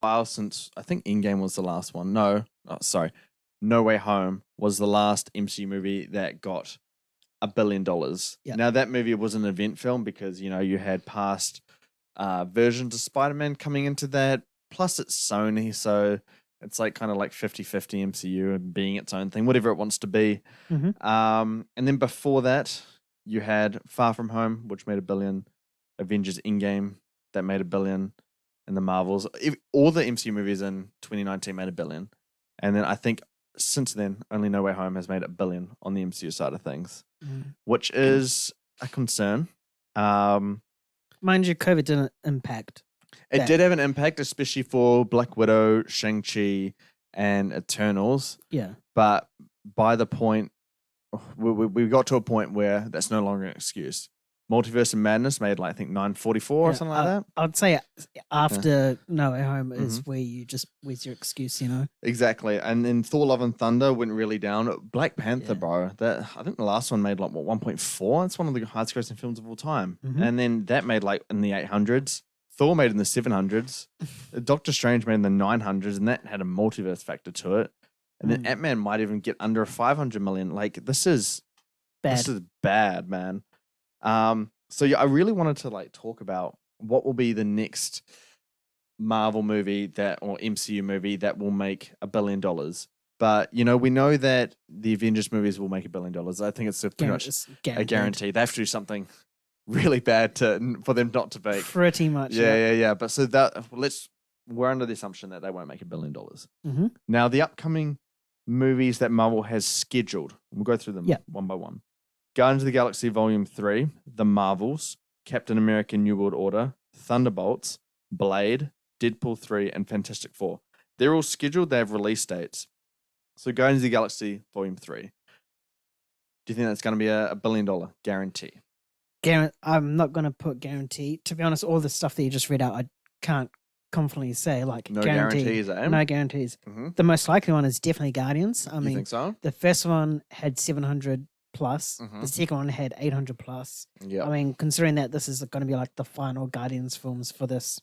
while since I think Endgame was the last one. No, sorry, No Way Home was the last MCU movie that got $1 billion. Yeah. Now that movie was an event film because you had past versions of Spider-Man coming into that. Plus, it's Sony, so it's like kind of like 50-50 MCU and being its own thing, whatever it wants to be. And then before that, you had Far From Home, which made $1 billion. Avengers Endgame, that made $1 billion. And the Marvels, all the MCU movies in 2019 made $1 billion. And then I think since then, only No Way Home has made $1 billion on the MCU side of things, which is a concern. Mind you, COVID didn't impact. It did have an impact, especially for Black Widow, Shang-Chi, and Eternals. Yeah. But by the point, we got to a point where that's no longer an excuse. Multiverse of Madness made like, I think 944 or something like that. I'd say after No Way Home is where you just, where's your excuse, Exactly. And then Thor Love and Thunder went really down. Black Panther, bro, I think the last one made like, 1.4? It's one of the highest grossing films of all time. And then that made like in the 800s. Thor made in the 700s. Doctor Strange made in the 900s, and that had a multiverse factor to it. And then Ant-Man might even get under 500 million. Like, this is bad. This is bad, man. So yeah, I really wanted to like talk about what will be the next Marvel movie or MCU movie that will make $1 billion. But we know that the Avengers movies will make $1 billion. I think it's pretty much a guarantee. They have to do something really bad for them not to make. Pretty much. Yeah. But so we're under the assumption that they won't make $1 billion. Now the upcoming movies that Marvel has scheduled, we'll go through them one by one. Guardians of the Galaxy Volume 3, The Marvels, Captain America New World Order, Thunderbolts, Blade, Deadpool 3, and Fantastic Four. They're all scheduled. They have release dates. So Guardians of the Galaxy Volume 3. Do you think that's going to be a $1 billion guarantee? I'm not going to put guarantee. To be honest, all the stuff that you just read out, I can't confidently say. Like no guarantees, eh? No guarantees. The most likely one is definitely Guardians. I mean, think so? The first one had 700 plus. The second one had 800 plus. Yeah. I mean, considering that this is going to be like the final Guardians films for this,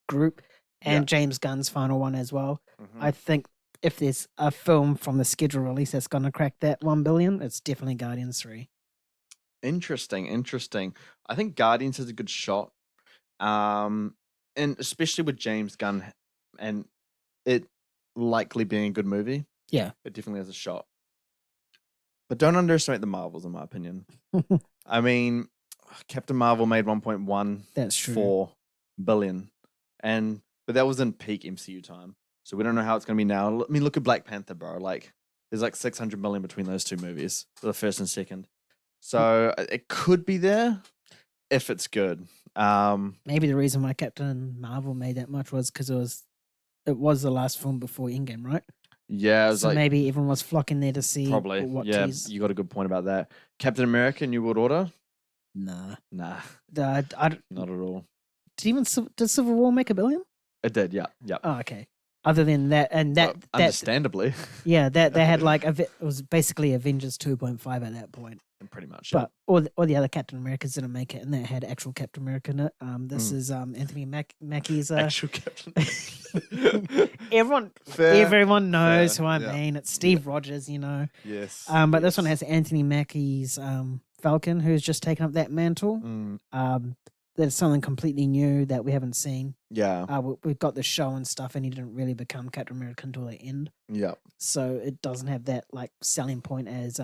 group, and James Gunn's final one as well. I think if there's a film from the scheduled release that's going to crack that 1 billion, it's definitely Guardians 3. Interesting. I think Guardians is a good shot. And especially with James Gunn and it likely being a good movie. Yeah. It definitely has a shot. But don't underestimate the Marvels, in my opinion. I mean, Captain Marvel made 1.14 billion. But that was in peak MCU time. So we don't know how it's going to be now. I mean, look at Black Panther, bro. Like, there's like 600 million between those two movies, the first and second. So it could be there if it's good. Maybe the reason why Captain Marvel made that much was because it was the last film before Endgame, right? Yeah, it was so maybe everyone was flocking there to see. Probably. You got a good point about that. Captain America: New World Order? Nah. Not at all. Did Civil War make $1 billion? It did. Yeah. Oh, okay. Other than that, and that understandably, that they had like it was basically Avengers 2.5 at that point. Pretty much. But all the other Captain Americas didn't make it, and that had actual Captain America in it. This is Anthony Mackie's actual Captain. Everyone knows who I mean. It's Steve Rogers, Yes. But this one has Anthony Mackie's Falcon, who's just taken up that mantle. There's something completely new that we haven't seen. Yeah. We've got the show and stuff, and he didn't really become Captain America until the end. Yeah. So it doesn't have that like selling point as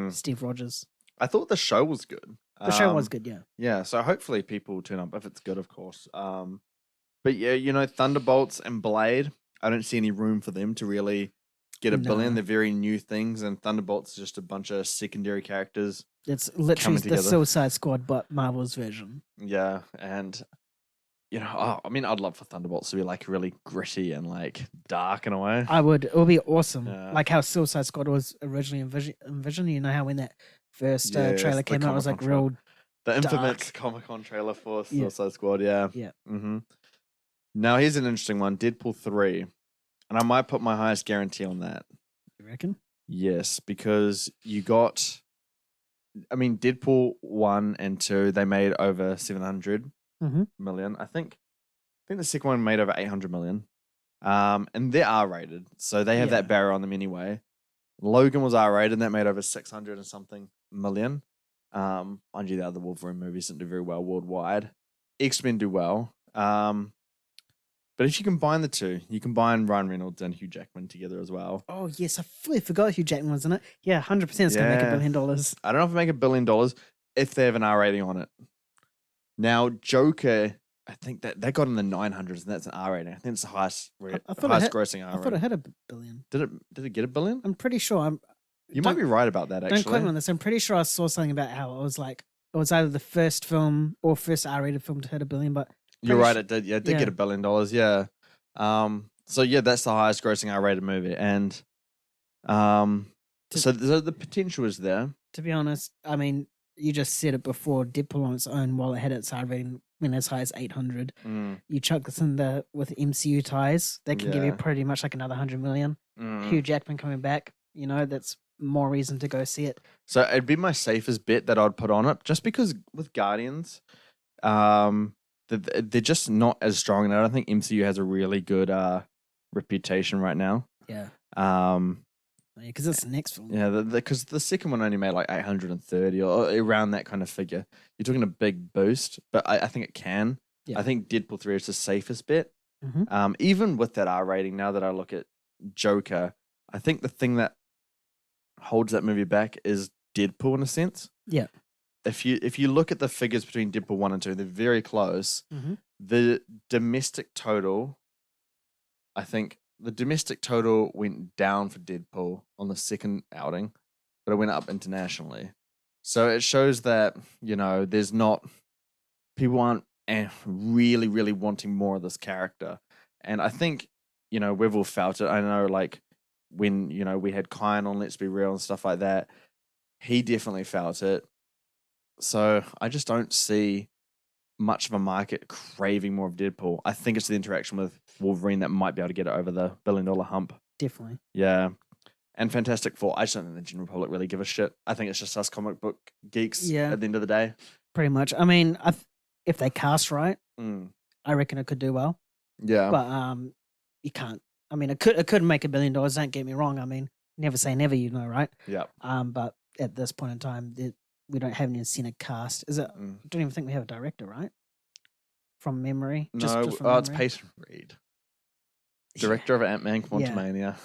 Steve Rogers. I thought the show was good. The show was good, yeah. Yeah, so hopefully people turn up if it's good, of course. But yeah, Thunderbolts and Blade, I don't see any room for them to really get $1 billion. They're very new things, and Thunderbolts is just a bunch of secondary characters. It's literally the Suicide Squad, but Marvel's version. Yeah, and I'd love for Thunderbolts to be like really gritty and like dark in a way. I would. It would be awesome. Yeah. Like how Suicide Squad was originally envisioned. You know how when that first trailer came out, it was like real. The infamous Comic-Con trailer for Suicide Squad. Yeah. Yeah. Now here's an interesting one: Deadpool 3, and I might put my highest guarantee on that. You reckon? Yes, because you got. I mean, Deadpool 1 and 2, they made over 700 million. I think the second one made over 800 million. And they're R-rated, so they have that barrier on them anyway. Logan was R-rated, and that made over 600 and something million. Mind you, the other Wolverine movies didn't do very well worldwide. X-Men do well. But if you combine the two, you combine Ryan Reynolds and Hugh Jackman together as well. Oh, yes. I fully forgot Hugh Jackman was in it. Yeah, 100% it's going to make $1 billion. I don't know if it make $1 billion if they have an R rating on it. Now, Joker, I think that got in the 900s, and that's an R rating. I think it's the highest grossing R rating. I thought it had $1 billion. Did it get $1 billion? I'm pretty sure. You might be right about that, actually. Don't quote me on this. I'm pretty sure I saw something about how it was like, it was either the first film or first R-rated film to hit $1 billion, but... You're right, it did. Yeah, it did get $1 billion, yeah. So, yeah, that's the highest grossing R-rated movie. And so the potential is there. To be honest, I mean, you just said it before, Deadpool on its own, while it had its R rating went as high as 800. You chuck this in with MCU ties, that can give you pretty much like another 100 million. Hugh Jackman coming back, that's more reason to go see it. So it'd be my safest bet that I'd put on it, just because with Guardians, they're just not as strong, and I don't think MCU has a really good reputation right now. Yeah. Because it's the next film. Yeah, because the second one only made like 830 or around that kind of figure. You're talking a big boost, but I think it can. Yeah. I think Deadpool 3 is the safest bet. Even with that R rating, now that I look at Joker, I think the thing that holds that movie back is Deadpool in a sense. Yeah. If you look at the figures between Deadpool 1 and 2, they're very close. The domestic total, I think the domestic total went down for Deadpool on the second outing, but it went up internationally. So it shows that, there's not, people aren't really, really wanting more of this character. And I think, we've all felt it. I know, like, when, we had Kyan on Let's Be Real and stuff like that, he definitely felt it. So I just don't see much of a market craving more of Deadpool. I think it's the interaction with Wolverine that might be able to get it over the $1 billion hump. Definitely. Yeah. And Fantastic Four, I just don't think the general public really give a shit. I think it's just us comic book geeks at the end of the day. Pretty much. I mean, if they cast right, I reckon it could do well. Yeah. But you can't. I mean, it could make $1 billion. Don't get me wrong. I mean, never say never, right? Yeah. But at this point in time, we haven't even seen a cast. Is it? I don't even think we have a director, right? From memory. Just from memory. It's Peyton Reed, director of Ant-Man Quantumania.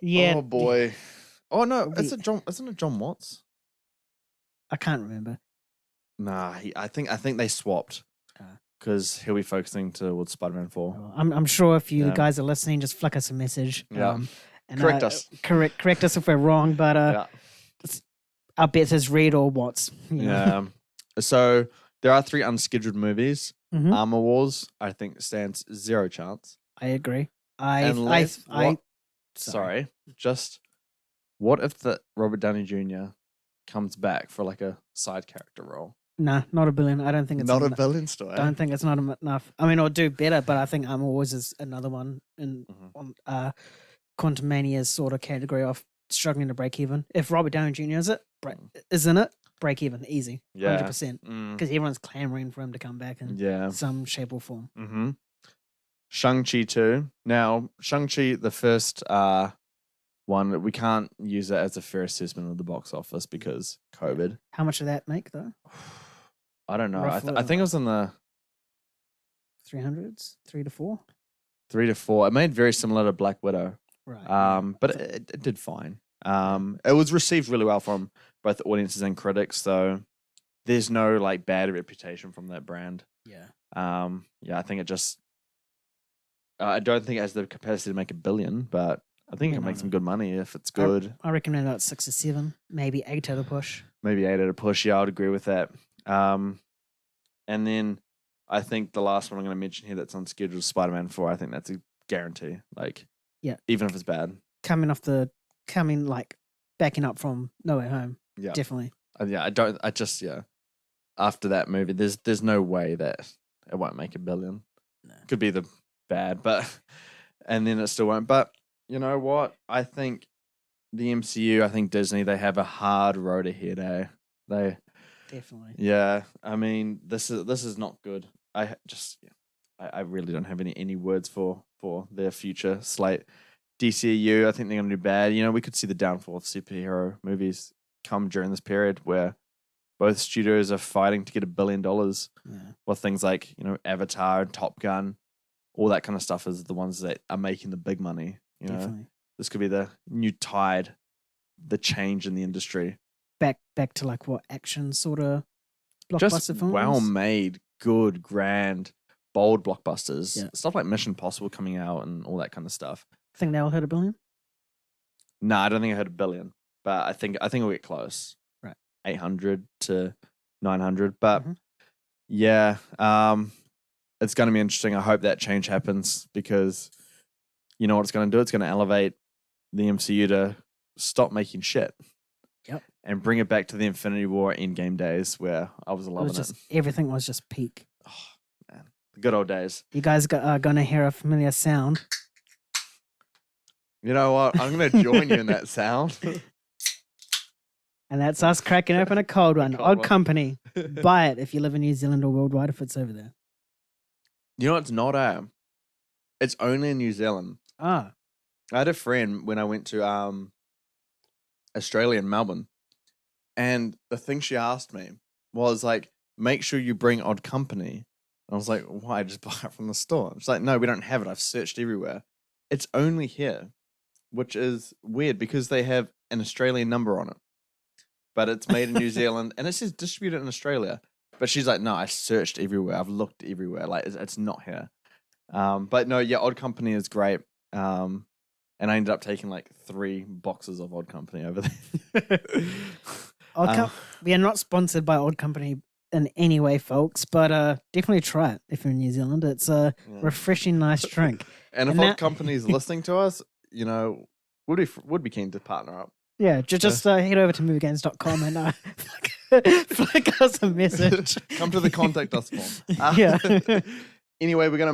Yeah. Oh boy. Oh no, isn't it John Watts? I can't remember. Nah, I think they swapped because he'll be focusing towards Spider-Man 4. I'm sure if you guys are listening, just flick us a message. Yeah. And correct us. Correct us if we're wrong, but our bet is Reed or Watts. Yeah. So there are 3 unscheduled movies. Armor Wars, I think, stands 0 chance. I agree. Sorry. Just what if the Robert Downey Jr. comes back for like a side character role? Nah, not $1 billion. I don't think it's not $1 billion still. I don't think it's not enough. I mean, it'll do better, but I think Armor Wars is another one in Quantumania's sort of category of struggling to break even. If Robert Downey Jr. is in it, break even easy, 100%. Because everyone's clamoring for him to come back in some shape or form. Shang-Chi 2. Now, Shang-Chi, the first one, we can't use that as a fair assessment of the box office because COVID. How much did that make, though? I don't know. I think it was in the 300s, 3 to 4. 3 to 4. It made very similar to Black Widow. Right. But it did fine. It was received really well from both audiences and critics, so there's no like bad reputation from that brand. Yeah. I think it just I don't think it has the capacity to make $1 billion, but I think it can make some good money if it's good. I recommend about 6 or 7, maybe 8 at a push. Maybe 8 at a push. Yeah, I would agree with that. And then I think the last one I'm going to mention here that's on schedule is Spider-Man 4. I think that's a guarantee. Like, even if it's bad. Backing up from No Way Home. Yeah. Definitely. After that movie, there's no way that it won't make $1 billion. No. Could be the bad, and then it still won't. But you know what? I think the MCU, I think Disney, they have a hard road ahead, They definitely. Yeah. I mean, this is not good. I really don't have any words for their future slate. DCU, I think they're going to do bad. You know, we could see the downfall of superhero movies come during this period where both studios are fighting to get $1 billion. With things like, you know, Avatar and Top Gun, all that kind of stuff is the ones that are making the big money. You know, this could be the new tide, the change in the industry. Back to like what action sort of blockbuster films? Well made, good, grand, bold blockbusters. Yeah. Stuff like Mission Impossible coming out and all that kind of stuff. Think they'll hit $1 billion? No, I don't think I hit $1 billion, but I think we'll get close. Right, 800 to 900. But yeah, it's going to be interesting. I hope that change happens because you know what it's going to do. It's going to elevate the MCU to stop making shit. Yep. And bring it back to the Infinity War Endgame days where I was loving it. Everything was just peak. Oh, man. The good old days. You guys are going to hear a familiar sound. You know what? I'm going to join you in that sound. And that's us cracking open a cold one. Odd Company. Buy it if you live in New Zealand or worldwide if it's over there. You know, it's not it's only in New Zealand. Ah. I had a friend when I went to Australia in Melbourne, and the thing she asked me was like, make sure you bring Odd Company. And I was like, why? Just buy it from the store. She's like, no, we don't have it. I've searched everywhere. It's only here, which is weird because they have an Australian number on it, but it's made in New Zealand and it says distributed in Australia. But she's like, no, I searched everywhere. I've looked everywhere. Like it's not here. But no, yeah, Odd Company is great. And I ended up taking like 3 boxes of Odd Company over there. We are not sponsored by Odd Company in any way, folks, but definitely try it if you're in New Zealand. It's a refreshing, nice drink. And if Odd Company is listening to us, you know, would be keen to partner up. Yeah, just head over to moviegames.com and flick us a message. Come to the contact us form. Yeah. Anyway, we're going to